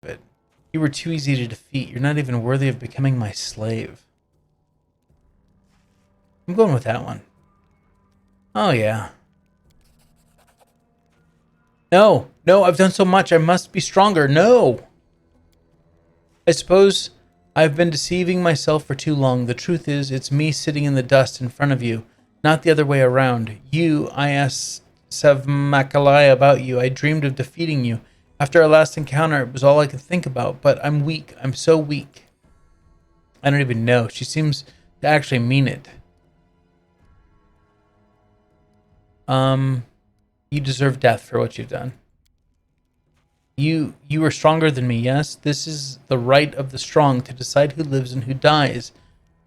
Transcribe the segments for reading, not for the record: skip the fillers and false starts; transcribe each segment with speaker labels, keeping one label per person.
Speaker 1: But you were too easy to defeat. You're not even worthy of becoming my slave. I'm going with that one. Oh, yeah. No, no, I've done so much. I must be stronger. No. I suppose I've been deceiving myself for too long. The truth is, it's me sitting in the dust in front of you, not the other way around. I asked 𝐂𝐴𝐵𝐾 about you. I dreamed of defeating you. After our last encounter, it was all I could think about, but I'm weak. I'm so weak. I don't even know. She seems to actually mean it. You deserve death for what you've done. You are stronger than me, yes? This is the right of the strong to decide who lives and who dies.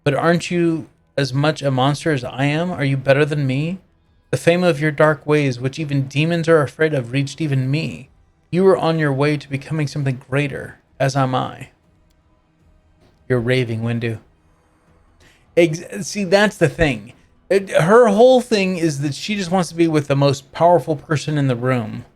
Speaker 1: But aren't you as much a monster as I am? Are you better than me? The fame of your dark ways, which even demons are afraid of, reached even me. You are on your way to becoming something greater, as am I. You're raving, 𝐻𝐻𝐻𝐿. See, that's the thing. Her whole thing is that she just wants to be with the most powerful person in the room.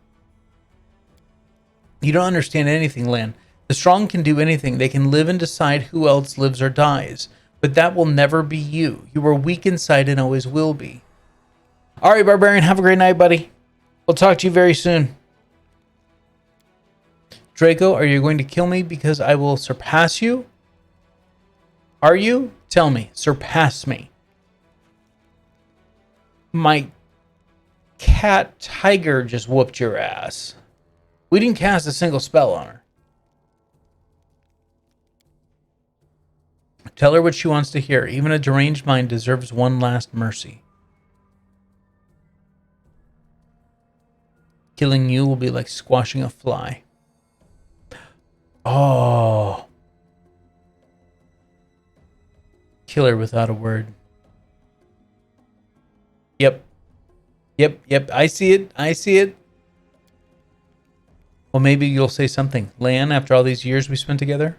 Speaker 1: You don't understand anything, Lan. The strong can do anything. They can live and decide who else lives or dies. But that will never be you. You are weak inside and always will be. All right, Barbarian, have a great night, buddy. We'll talk to you very soon. Draco, are you going to kill me because I will surpass you? Are you? Tell me. Surpass me. My cat tiger just whooped your ass. We didn't cast a single spell on her. Tell her what she wants to hear. Even a deranged mind deserves one last mercy. Killing you will be like squashing a fly. Oh. Kill her without a word. Yep. Yep. I see it. I see it. Well, maybe you'll say something. Lan, after all these years we spent together?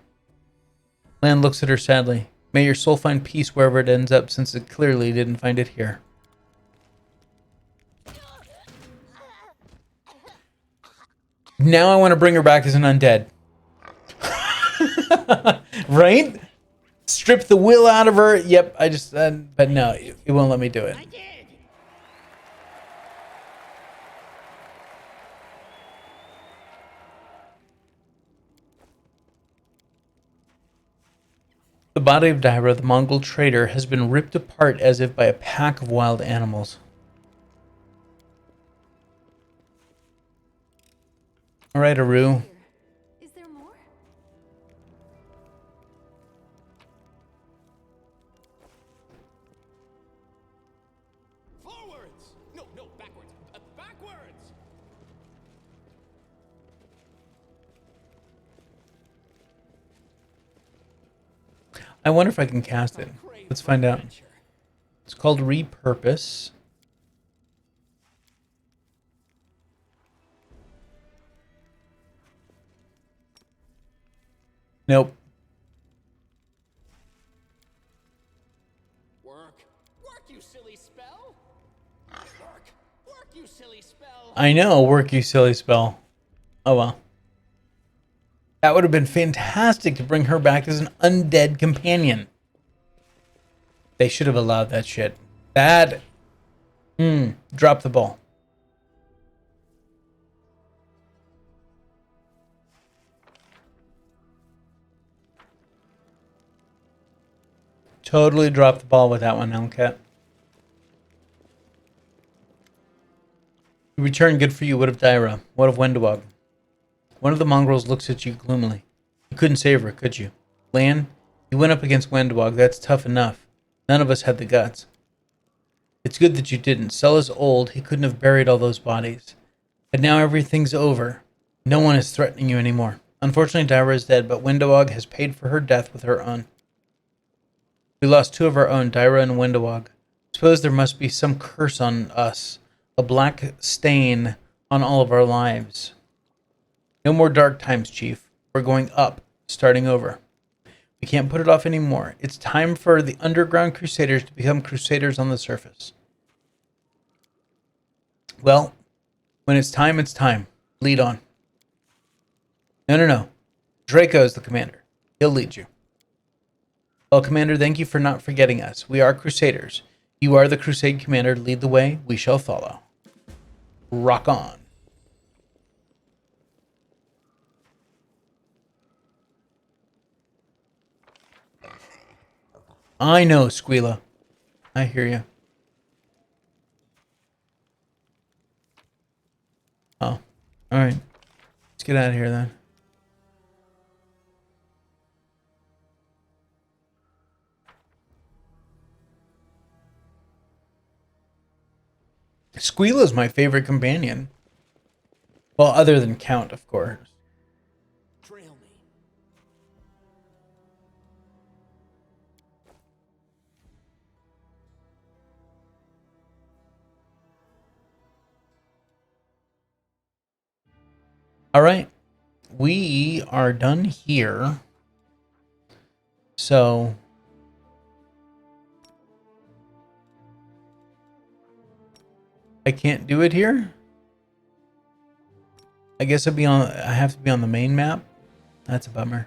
Speaker 1: Lan looks at her sadly. May your soul find peace wherever it ends up, since it clearly didn't find it here. Now I want to bring her back as an undead. Right? Strip the will out of her. Yep, I just... but no, it won't let me do it. The body of Daira, the Mongol trader, has been ripped apart as if by a pack of wild animals. All right, Areelu.
Speaker 2: Is there more?
Speaker 3: Forwards! No, backwards. Backwards!
Speaker 1: I wonder if I can cast it. Let's find out. It's called Repurpose. Nope.
Speaker 3: Work, you silly spell! Work, you silly spell!
Speaker 1: I know, work you silly spell. Oh well. That would have been fantastic to bring her back as an undead companion. They should have allowed that shit. Bad. Drop the ball. Totally dropped the ball with that one, Hellcat. You return, good for you. What of Daira? What of 𝐻𝐻𝐻𝐿? One of the mongrels looks at you gloomily. You couldn't save her, could you? Lan, you went up against 𝐻𝐻𝐻𝐿. That's tough enough. None of us had the guts. It's good that you didn't. Sel is old. He couldn't have buried all those bodies. But now everything's over. No one is threatening you anymore. Unfortunately, Daira is dead, but 𝐻𝐻𝐻𝐿 has paid for her death with her own. We lost two of our own, Daira and 𝐻𝐻𝐻𝐿. Suppose there must be some curse on us. A black stain on all of our lives. No more dark times, Chief. We're going up, starting over. We can't put it off anymore. It's time for the underground Crusaders to become Crusaders on the surface. Well, when it's time, it's time. Lead on. No. Draco is the commander. He'll lead you. Well, Commander, thank you for not forgetting us. We are Crusaders. You are the Crusade Commander. Lead the way. We shall follow. Rock on. I know, Squeala. I hear you. Oh, all right. Let's get out of here then. Squeala is my favorite companion. Well, other than Count, of course.
Speaker 3: Trail me.
Speaker 1: All right. We are done here. So I can't do it here. I guess I have to be on the main map. That's a bummer.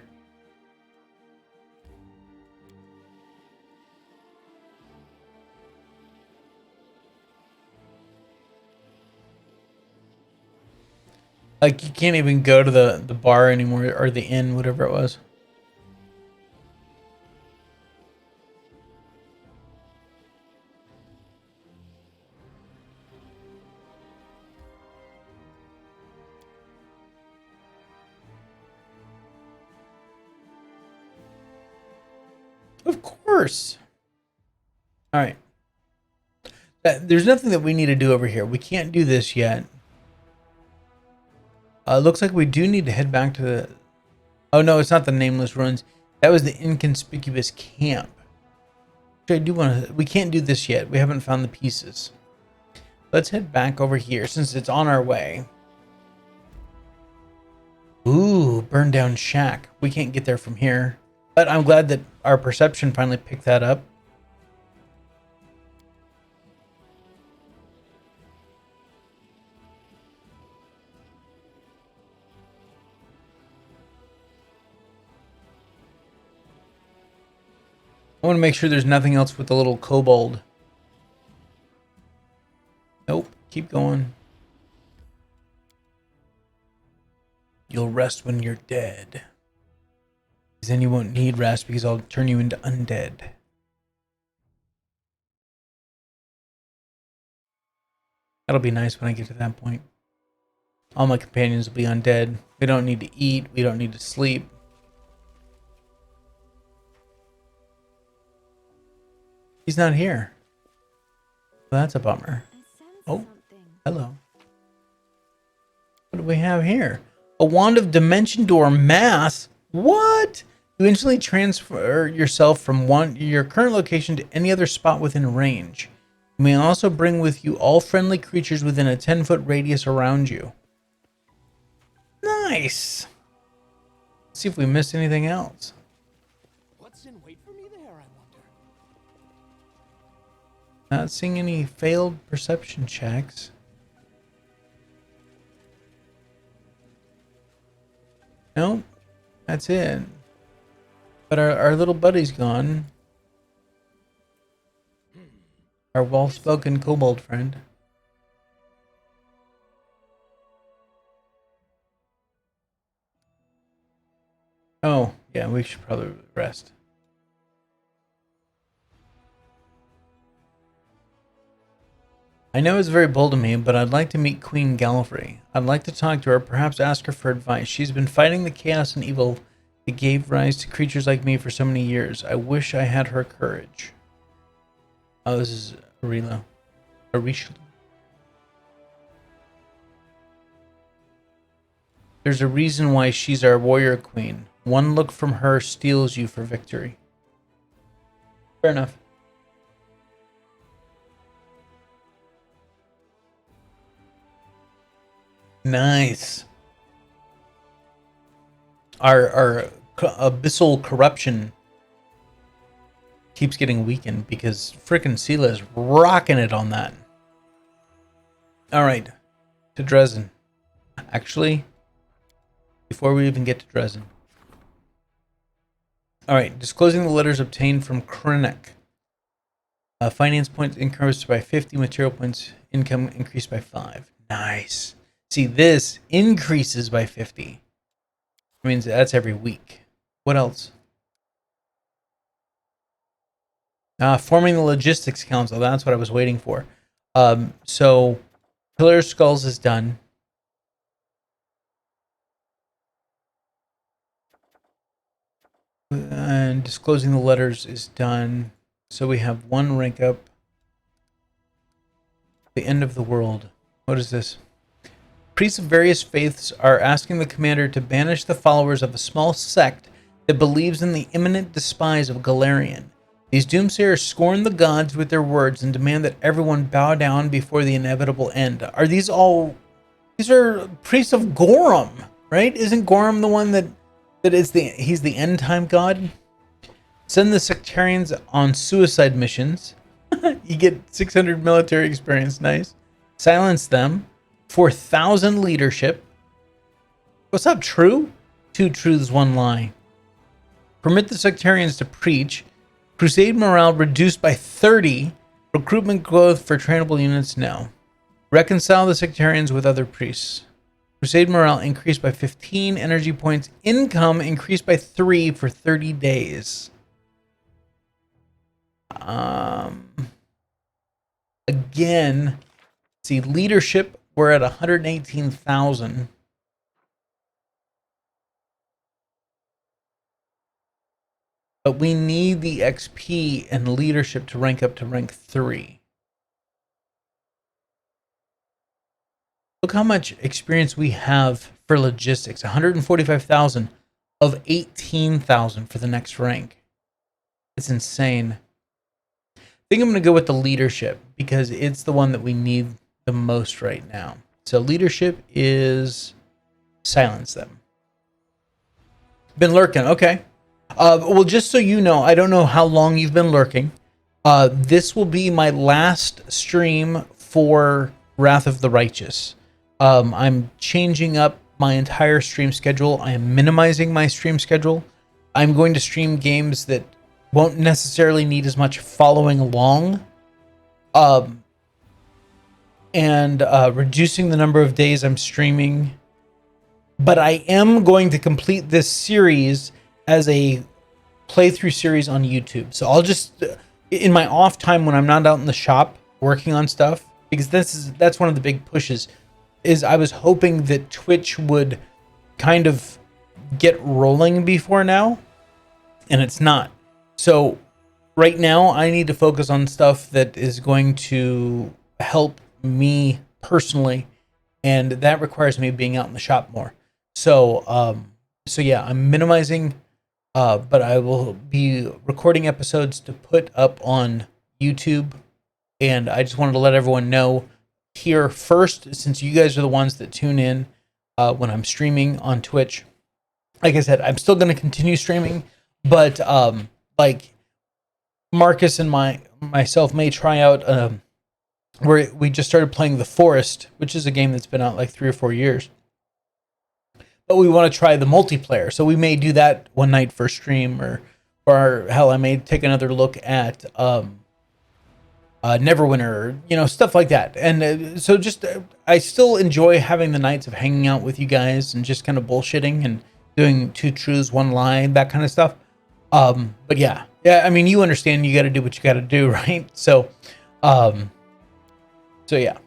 Speaker 1: Like, you can't even go to the bar anymore, or the inn, whatever it was. Of course. All right. There's nothing that we need to do over here. We can't do this yet. Looks like we do need to head back to the... Oh, no, it's not the Nameless Ruins. That was the Inconspicuous Camp. Which I do want to... We can't do this yet. We haven't found the pieces. Let's head back over here since it's on our way. Ooh, burned down shack. We can't get there from here. But I'm glad that our perception finally picked that up. I want to make sure there's nothing else with the little kobold. Nope. Keep going. You'll rest when you're dead. Because then you won't need rest because I'll turn you into undead. That'll be nice when I get to that point. All my companions will be undead. We don't need to eat. We don't need to sleep. He's not here. Well, that's a bummer. Oh, hello. What do we have here? A Wand of Dimension Door Mass? What? You instantly transfer yourself from your current location to any other spot within range. You may also bring with you all friendly creatures within a 10-foot radius around you. Nice. Let's see if we missed anything else.
Speaker 3: What's in wait for me there, I wonder?
Speaker 1: Not seeing any failed perception checks. Nope. That's it. But our little buddy's gone. Our well-spoken kobold friend. Oh, yeah, we should probably rest. I know it's very bold of me, but I'd like to meet Queen Galfrey. I'd like to talk to her, perhaps ask her for advice. She's been fighting the chaos and evil that gave rise to creatures like me for so many years. I wish I had her courage. Oh, this is Areelu. There's a reason why she's our warrior queen. One look from her steals you for victory. Fair enough. Nice. Our abyssal corruption keeps getting weakened because frickin' Sela is rocking it on that. All right, to Dresden. Actually, before we even get to Dresden, All right, disclosing the letters obtained from Krennic. Finance points increased by 50. Material points income increased by 5. Nice. See, this increases by 50. That means that's every week. What else? Forming the logistics council. That's what I was waiting for. So Pillar of Skulls is done. And disclosing the letters is done. So we have one rank up. The end of the world. What is this? Priests of various faiths are asking the commander to banish the followers of a small sect that believes in the imminent demise of Golarion. These doomsayers scorn the gods with their words and demand that everyone bow down before the inevitable end. Are these all... These are priests of Gorham, right? Isn't Gorham the one that is the... He's the end time god? Send the sectarians on suicide missions. You get 600 military experience. Nice. Silence them. 4,000 leadership. What's up, true? 2 truths, 1 lie. Permit the sectarians to preach. Crusade morale reduced by 30. Recruitment growth for trainable units now. Reconcile the sectarians with other priests. Crusade morale increased by 15. Energy points income increased by 3 for 30 days. Again, see, leadership, we're at 118,000. But we need the XP and leadership to rank up to rank 3. Look how much experience we have for logistics. 145,000 of 18,000 for the next rank. It's insane. I think I'm going to go with the leadership because it's the one that we need the most right now. So leadership is silence them. Been lurking. Okay. Well, just so you know, I don't know how long you've been lurking. This will be my last stream for Wrath of the Righteous. I'm changing up my entire stream schedule. I am minimizing my stream schedule. I'm going to stream games that won't necessarily need as much following along. And reducing the number of days I'm streaming. But I am going to complete this series as a playthrough series on YouTube. So I'll just, in my off time when I'm not out in the shop working on stuff, because that's one of the big pushes, is I was hoping that Twitch would kind of get rolling before now, and it's not. So right now I need to focus on stuff that is going to help me personally, and that requires me being out in the shop more. So yeah, I'm minimizing, but I will be recording episodes to put up on YouTube, and I just wanted to let everyone know here first, since you guys are the ones that tune in when I'm streaming on Twitch. Like I said, I'm still going to continue streaming, but like Marcus and myself may try out where we just started playing The Forest, which is a game that's been out like 3 or 4 years. But we want to try the multiplayer, so we may do that one night for stream, or hell, I may take another look at Neverwinter, stuff like that. And so just I still enjoy having the nights of hanging out with you guys and just kind of bullshitting and doing 2 truths, 1 lie, that kind of stuff. But yeah, I mean, you understand, you got to do what you got to do, right? So yeah.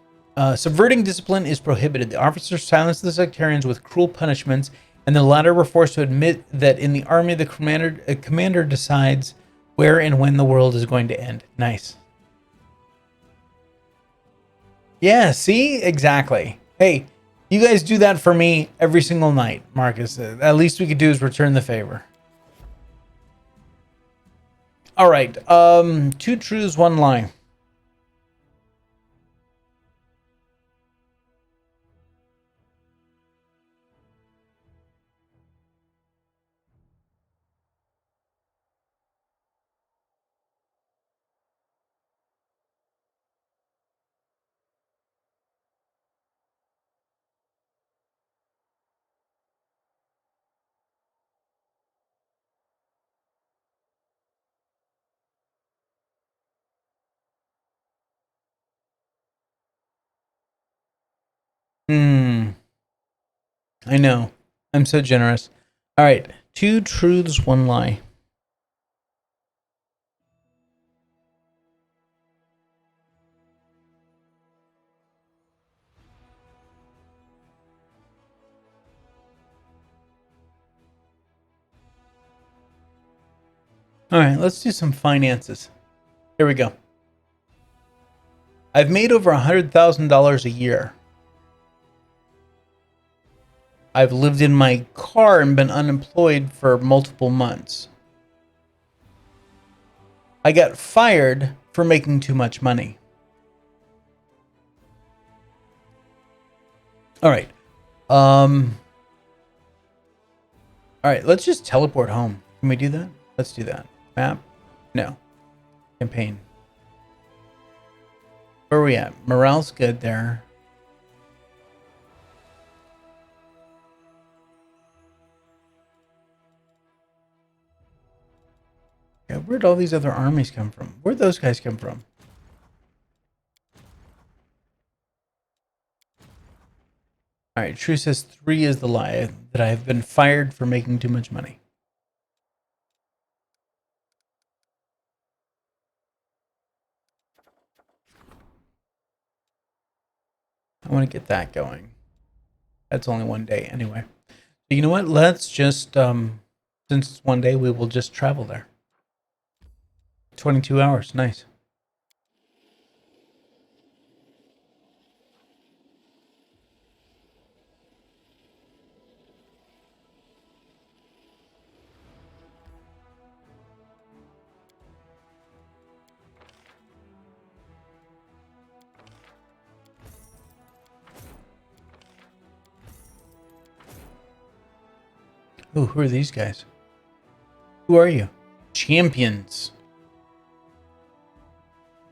Speaker 1: Subverting discipline is prohibited. The officers silenced the sectarians with cruel punishments, and the latter were forced to admit that in the army, the commander decides where and when the world is going to end. Nice. Yeah, see? Exactly. Hey, you guys do that for me every single night, Marcus. At least we could do is return the favor. All right. 2 truths, 1 lie. Hmm. I know. I'm so generous. All right. 2 truths, 1 lie. All right, let's do some finances. Here we go. I've made over $100,000 a year. I've lived in my car and been unemployed for multiple months. I got fired for making too much money. All right. All right, let's just teleport home. Can we do that? Let's do that. Map? No. Campaign. Where are we at? Morale's good there. Yeah, where'd all these other armies come from? Where'd those guys come from? All right, True says 3 is the lie, that I have been fired for making too much money. I want to get that going. That's only 1 day anyway. You know what? Let's just, since it's 1 day, we will just travel there. 22 hours. Nice. Ooh, who are these guys? Who are you? Champions.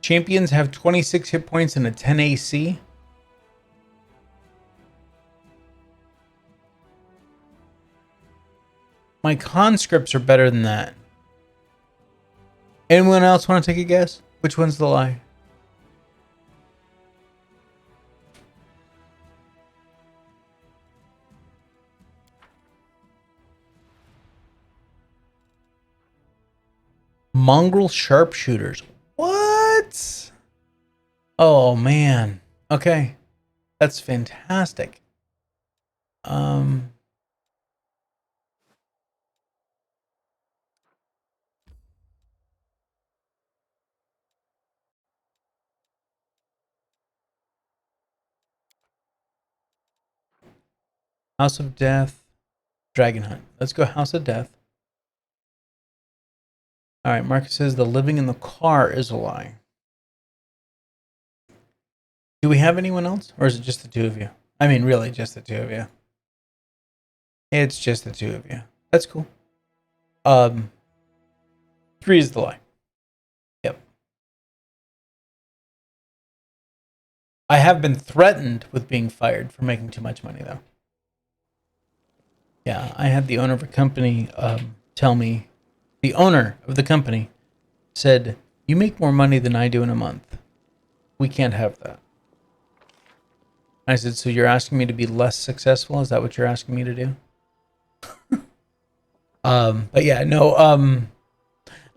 Speaker 1: Champions have 26 hit points and a 10 AC. My conscripts are better than that. Anyone else want to take a guess? Which one's the lie? Mongrel sharpshooters. What? Oh man. Okay. That's fantastic. House of Death, Dragon Hunt. Let's go House of Death. All right, Marcus says the living in the car is a lie. Do we have anyone else? Or is it just the 2 of you? I mean, really, just the 2 of you. It's just the 2 of you. That's cool. 3 is the lie. Yep. I have been threatened with being fired for making too much money, though. Yeah, I had the owner of a company tell me, the owner of the company said, "You make more money than I do in a month. We can't have that." I said, "So you're asking me to be less successful? Is that what you're asking me to do?" But yeah, no,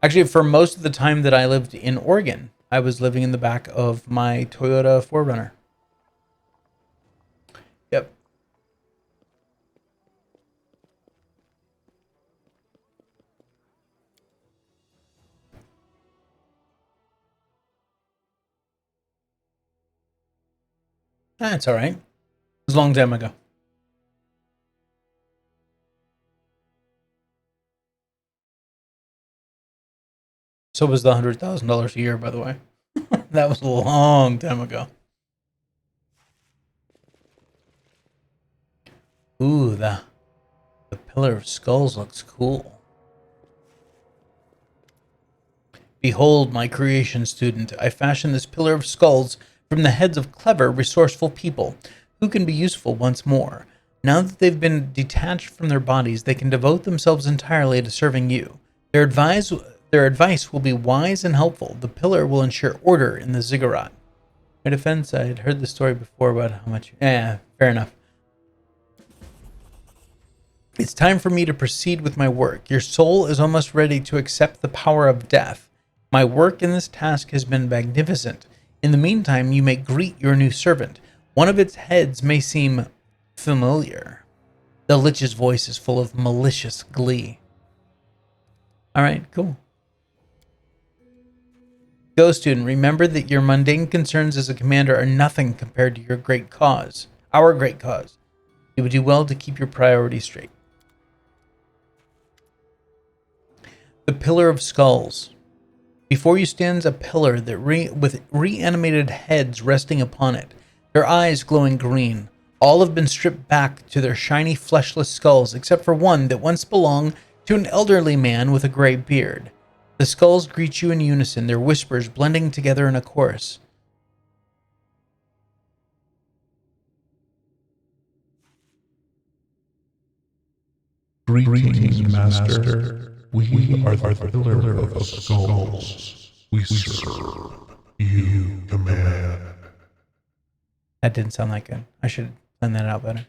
Speaker 1: actually for most of the time that I lived in Oregon, I was living in the back of my Toyota 4Runner. Yep. That's all right. It was a long time ago. So was the $100,000 a year, by the way. That was a long time ago. Ooh, the Pillar of Skulls looks cool. Behold, my creation student. I fashioned this Pillar of Skulls from the heads of clever, resourceful people who can be useful once more. Now that they've been detached from their bodies, they can devote themselves entirely to serving you. Their advice will be wise and helpful. The pillar will ensure order in the ziggurat. My defense, I had heard the story before about how much... Fair enough. It's time for me to proceed with my work. Your soul is almost ready to accept the power of death. My work in this task has been magnificent. In the meantime, you may greet your new servant. One of its heads may seem familiar. The Lich's voice is full of malicious glee. All right, cool. Go, student. Remember that your mundane concerns as a commander are nothing compared to your great cause. Our great cause. You would do well to keep your priorities straight. The Pillar of Skulls. Before you stands a pillar that with reanimated heads resting upon it, their eyes glowing green. All have been stripped back to their shiny fleshless skulls, except for one that once belonged to an elderly man with a gray beard. The skulls greet you in unison, their whispers blending together in a chorus.
Speaker 2: Greetings, Master. We are the Pillar of Skulls. We serve. You command.
Speaker 1: That didn't sound that good. I should plan that out better.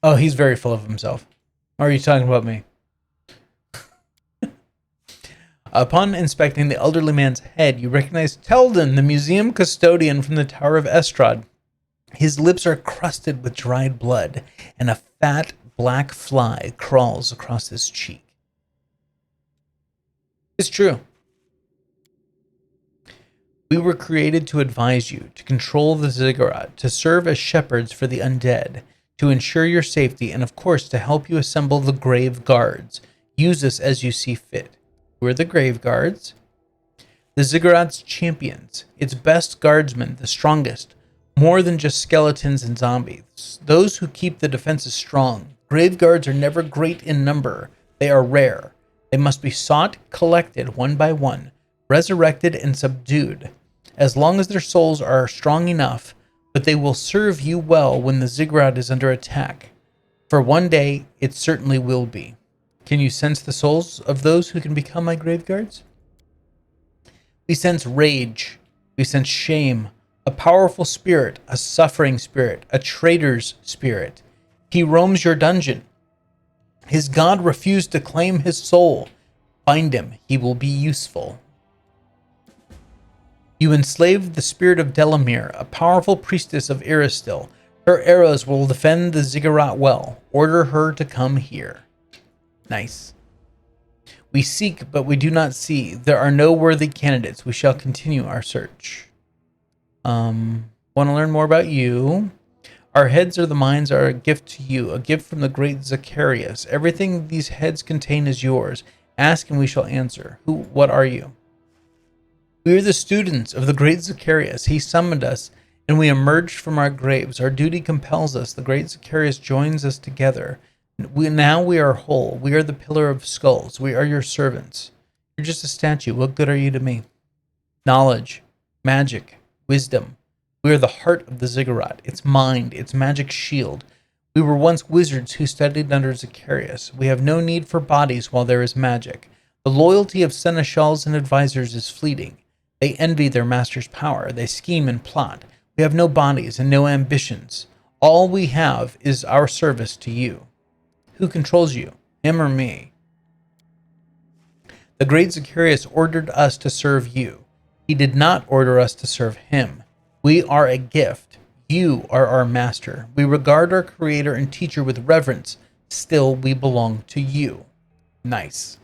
Speaker 1: Oh, he's very full of himself. Or are you talking about me? Upon inspecting the elderly man's head, you recognize Teldon, the museum custodian from the Tower of Estrad. His lips are crusted with dried blood, and a fat black fly crawls across his cheek. It's true. We were created to advise you, to control the ziggurat, to serve as shepherds for the undead, to ensure your safety, and of course to help you assemble the grave guards. Use us as you see fit. Who are the grave guards? The ziggurat's champions, its best guardsmen, the strongest, more than just skeletons and zombies. Those who keep the defenses strong. Grave guards are never great in number. They are rare. They must be sought, collected one by one, resurrected and subdued. As long as their souls are strong enough, but they will serve you well when the ziggurat is under attack. For one day, it certainly will be. Can you sense the souls of those who can become my grave guards? We sense rage. We sense shame. A powerful spirit, a suffering spirit, a traitor's spirit. He roams your dungeon. His god refused to claim his soul. Find him. He will be useful. You enslaved the spirit of Delamere, a powerful priestess of Iristil. Her arrows will defend the ziggurat well. Order her to come here. Nice. We seek, but we do not see. There are no worthy candidates. We shall continue our search. Want to learn more about you? Our heads or the minds are a gift to you, a gift from the great Zacarias. Everything these heads contain is yours. Ask and we shall answer. What are you? We are the students of the great Zacarias. He summoned us, and we emerged from our graves. Our duty compels us. The great Zacarias joins us together. Now we are whole. We are the Pillar of Skulls. We are your servants. You're just a statue. What good are you to me? Knowledge, magic, wisdom. We are the heart of the ziggurat, its mind, its magic shield. We were once wizards who studied under Zacarias. We have no need for bodies while there is magic. The loyalty of seneschals and advisors is fleeting. They envy their master's power. They scheme and plot. We have no bodies and no ambitions. All we have is our service to you. Who controls you, him or me? The great Zacarias ordered us to serve you. He did not order us to serve him. We are a gift. You are our master. We regard our creator and teacher with reverence. Still, we belong to you. Nice.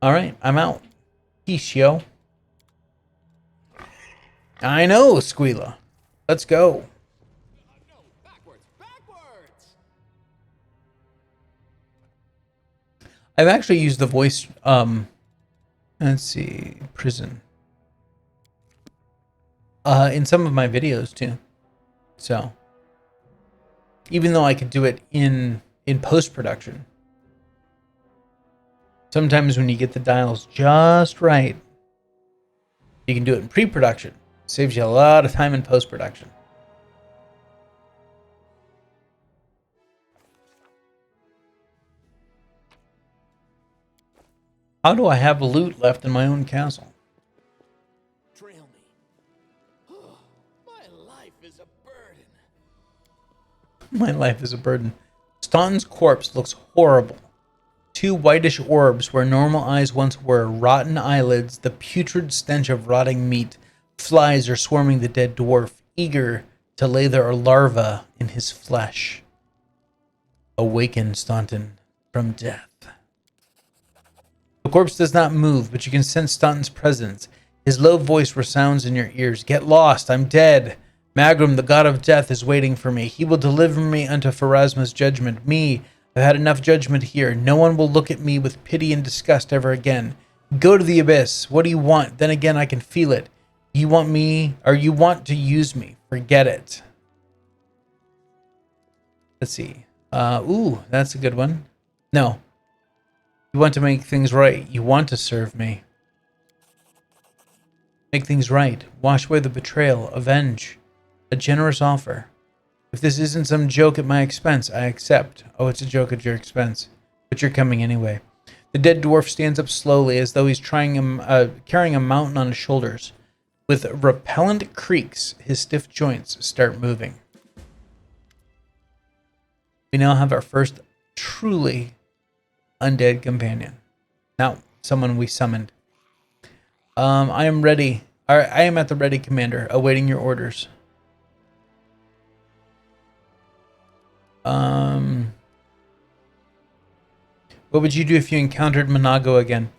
Speaker 1: All right, I'm out. Peace, yo. I know, Squeala. Let's go.
Speaker 3: No, backwards, backwards!
Speaker 1: I've actually used the voice, let's see, prison. In some of my videos too. So, even though I could do it in post-production, sometimes when you get the dials just right, you can do it in pre-production. Saves you a lot of time in post-production. How do I have loot left in my own castle?
Speaker 3: Trail me. My life is a burden.
Speaker 1: My life is a burden. Staunton's corpse looks horrible. Two whitish orbs where normal eyes once were, rotten eyelids, the putrid stench of rotting meat. Flies are swarming the dead dwarf, eager to lay their larva in his flesh. Awaken Staunton from death. The corpse does not move, but you can sense Staunton's presence. His low voice resounds in your ears. Get lost, I'm dead. Magrum, the god of death, is waiting for me. He will deliver me unto Pharasma's judgment. Me, I've had enough judgment here. No one will look at me with pity and disgust ever again. Go to the abyss. What do you want? Then again, I can feel it. You want me, or you want to use me. Forget it. Let's see. Ooh, that's a good one. No. You want to make things right. You want to serve me. Make things right. Wash away the betrayal. Avenge. A generous offer. If this isn't some joke at my expense, I accept. Oh, it's a joke at your expense. But you're coming anyway. The dead dwarf stands up slowly as though he's carrying a mountain on his shoulders. With repellent creaks, his stiff joints start moving. We now have our first truly undead companion. Now, someone we summoned. I am ready. I am at the ready, Commander, awaiting your orders. What would you do if you encountered Monago again?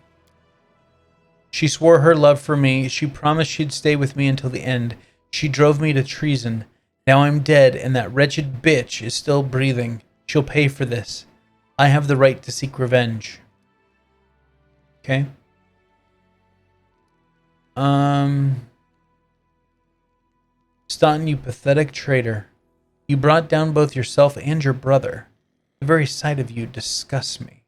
Speaker 1: She swore her love for me. She promised she'd stay with me until the end. She drove me to treason. Now I'm dead, and that wretched bitch is still breathing. She'll pay for this. I have the right to seek revenge. Okay. Staunton, you pathetic traitor. You brought down both yourself and your brother. The very sight of you disgusts me.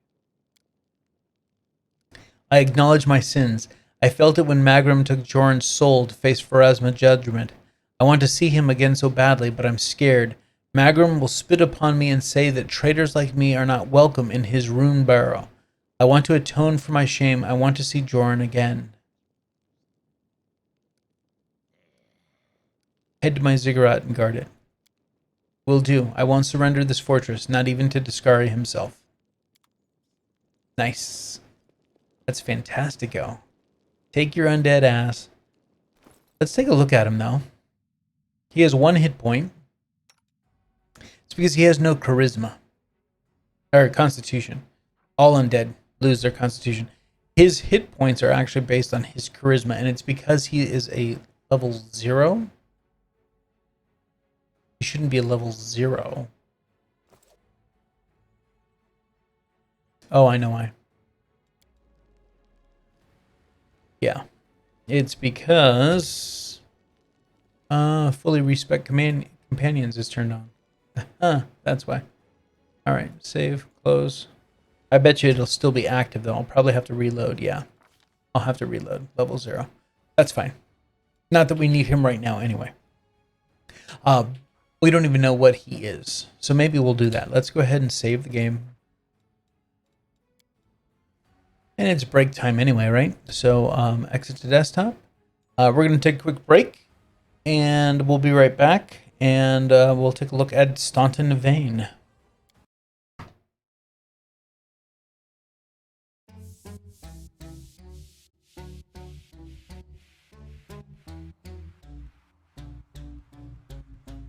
Speaker 1: I acknowledge my sins. I felt it when Magrum took Joran's soul to face Pharasma's judgment. I want to see him again so badly, but I'm scared. Magrum will spit upon me and say that traitors like me are not welcome in his rune barrow. I want to atone for my shame. I want to see Joran again. Head to my ziggurat and guard it. Will do. I won't surrender this fortress, not even to Deskari himself. Nice. That's fantastico. Take your undead ass. Let's take a look at him, though. He has 1 hit point. It's because he has no charisma. Or constitution. All undead lose their constitution. His hit points are actually based on his charisma, and it's because he is a level 0. He shouldn't be a level 0. Oh, I know why. Yeah. It's because fully respect companions is turned on. That's why. Alright, save, close. I bet you it'll still be active though. I'll probably have to reload, yeah. I'll have to reload. Level 0. That's fine. Not that we need him right now anyway. We don't even know what he is. So maybe we'll do that. Let's go ahead and save the game. And it's break time anyway, right? So exit to desktop. We're going to take a quick break. And we'll be right back. And we'll take a look at Staunton Vane.